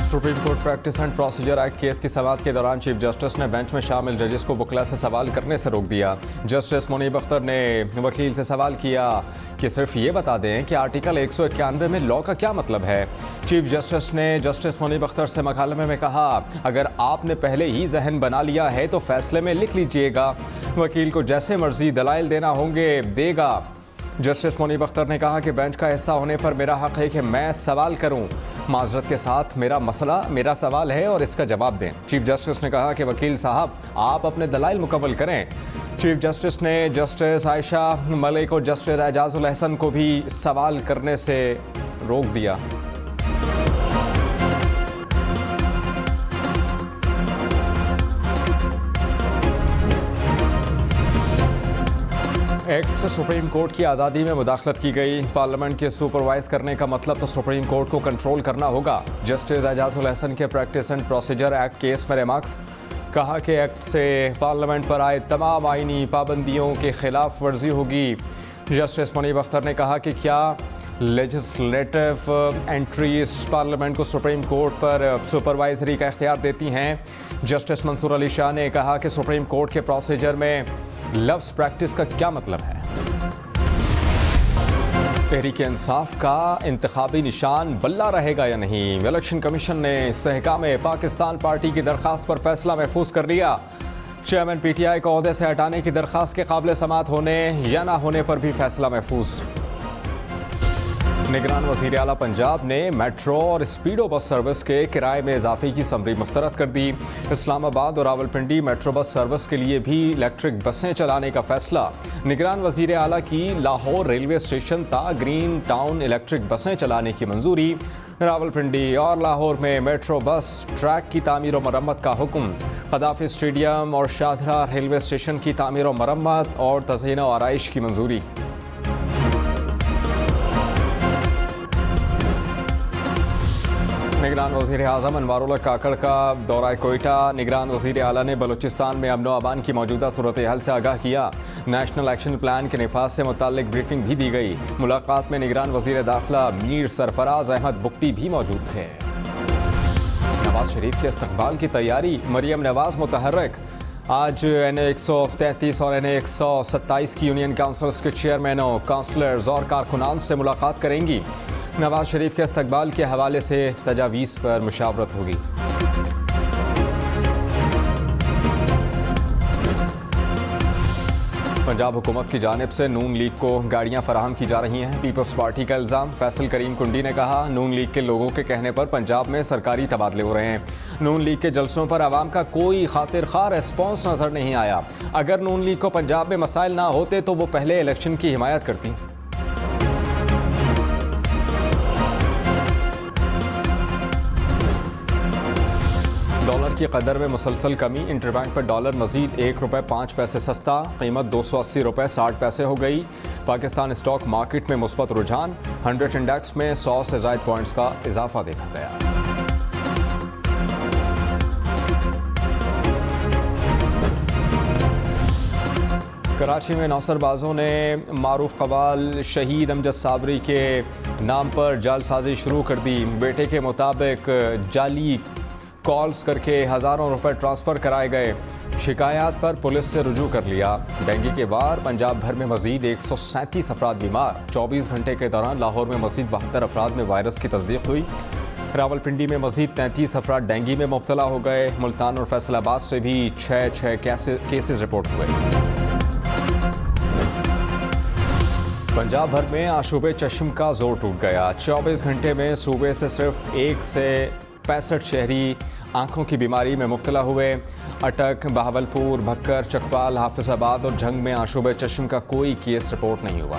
Supreme court practice and procedure act case की समाअत के दौरान चीफ जस्टिस ने बेंच में शामिल जजेस को वकला से सवाल करने से रोक दिया। जस्टिस मुनीब अख्तर ने वकील से सवाल किया कि सिर्फ ये बता दें कि आर्टिकल 191 में लॉ का क्या मतलब है। चीफ जस्टिस ने जस्टिस मुनीब अख्तर से मकालमे में कहा, अगर आपने पहले ही जहन बना लिया है तो फैसले में लिख लीजिएगा, वकील को जैसे मर्जी दलाइल देना होंगे देगा। जस्टिस मुनीब अख्तर ने कहा कि बेंच का हिस्सा होने पर मेरा हक है कि मैं सवाल करूं। माजरत के साथ मेरा मसला मेरा सवाल है और इसका जवाब दें। चीफ जस्टिस ने कहा कि वकील साहब आप अपने दलाइल मुकम्मल करें। चीफ जस्टिस ने जस्टिस आयशा मलिक और जस्टिस एजाजुल एहसन को भी सवाल करने से रोक दिया। एक्ट से सुप्रीम कोर्ट की आज़ादी में मुदाखलत की गई। पार्लियामेंट के सुपरवाइज करने का मतलब तो सुप्रीम कोर्ट को कंट्रोल करना होगा। जस्टिस एजाजुल एहसन के practice and procedure act case में रिमार्क्स, कहा कि एक्ट से पार्लियामेंट पर आए तमाम आईनी पाबंदियों के खिलाफ वर्जी होगी। जस्टिस मुनीब अख्तर ने कहा कि क्या लेजिस्लेटिव एंट्रीज पार्लियामेंट को सुप्रीम कोर्ट पर सुपरवाइजरी का इख्तियार देती हैं। जस्टिस मंसूर अली शाह ने कहा कि सुप्रीम कोर्ट के प्रोसीजर में लफ्ज़ प्रैक्टिस का क्या मतलब है। तहरीक इंसाफ का इंतखाबी निशान बल्ला रहेगा या नहीं। इलेक्शन कमीशन ने इस्तेहकाम पाकिस्तान पार्टी की दरख्वास्त पर फैसला महफूज कर लिया। चेयरमैन PTI को ओहदे से हटाने की दरख्वास्त के काबिल समाअत होने या ना होने पर भी फैसला महफूज। निगरान वज़ीर आला पंजाब ने मेट्रो और स्पीडो बस सर्विस के किराए में इजाफे की समरी मुस्तरद कर दी। इस्लामाबाद और रावलपिंडी मेट्रो बस सर्विस के लिए भी इलेक्ट्रिक बसें चलाने का फैसला। निगरान वज़ीर आला की लाहौर रेलवे स्टेशन ता ग्रीन टाउन इलेक्ट्रिक बसें चलाने की मंजूरी। रावलपिंडी और लाहौर में मेट्रो बस ट्रैक की तामीर और मरम्मत का हुक्म। कदाफी स्टेडियम और शाहदरा रेलवे स्टेशन की तामीर और मरम्मत और तज़हीन और आराइश की मंजूरी। निगरान वज़ीर आज़म अनवारुल्लाह काकड़ का दौरा कोयटा। निगरान वज़ीर आला ने बलूचिस्तान में अमन व अमान की मौजूदा सूरत हाल से आगाह किया। नेशनल एक्शन प्लान के निफाज से मुताल्लिक ब्रीफिंग भी दी गई। मुलाकात में निगरान वज़ीर दाखिला मीर सरफराज अहमद बुक्टी भी मौजूद थे। नवाज शरीफ के इस्तकबाल की तैयारी, मरियम नवाज मुतहर्रिक। आज NA 133 और NA 127 की यूनियन काउंसिल्स के चेयरमैनों, काउंसलर्स और कारकुनान से मुलाकात करेंगी। नवाज शरीफ के इस्तकबाल के हवाले से तजावीज़ पर मुशावरत होगी। पंजाब हुकूमत की जानिब से नून लीग को गाड़ियां फराहम की जा रही हैं। पीपल्स पार्टी का इल्ज़ाम। फैसल करीम कुंडी ने कहा, नून लीग के लोगों के कहने पर पंजाब में सरकारी तबादले हो रहे हैं। नून लीग के जलसों पर आवाम का कोई खातिर खा रिस्पॉन्स नजर नहीं आया। अगर नून लीग को पंजाब में मसाइल ना होते तो वो पहले इलेक्शन की हिमायत करती। डॉलर की कदर में मुसलसल कमी। इंटरबैंक पर डॉलर मजीद ₹1.05 सस्ता, कीमत 280 रुपये 60 पैसे हो गई। पाकिस्तान स्टॉक मार्केट में मुस्बत रुझान। 100 इंडेक्स में 100 से ज़ायद पॉइंट्स का इजाफा देखा गया। कराची में नौसरबाजों ने मारूफ कवाल शहीद अमजद साबरी के नाम पर जालसाजी शुरू कर दी। बेटे के मुताबिक जाली कॉल्स करके हज़ारों रुपए ट्रांसफ़र कराए गए। शिकायत पर पुलिस से रुजू कर लिया। डेंगू के वार। पंजाब भर में मजीद 137 अफराद बीमार। 24 घंटे के दौरान लाहौर में मजीद 72 अफराद में वायरस की तस्दीक हुई। रावलपिंडी में मजीद 33 अफराद डेंगू में मुब्तला हो गए। मुल्तान और फैसलाबाद से भी 6 केसेस रिपोर्ट हुए। पंजाब भर में आशूबे चश्म का जोर टूट गया। 24 घंटे में सूबे से सिर्फ 1 से 65 शहरी आंखों की बीमारी में मुब्तला हुए। अटक, बहावलपुर, भक्कर, चकवाल, हाफिजाबाद और झंग में आशूबे चश्म का कोई केस रिपोर्ट नहीं हुआ।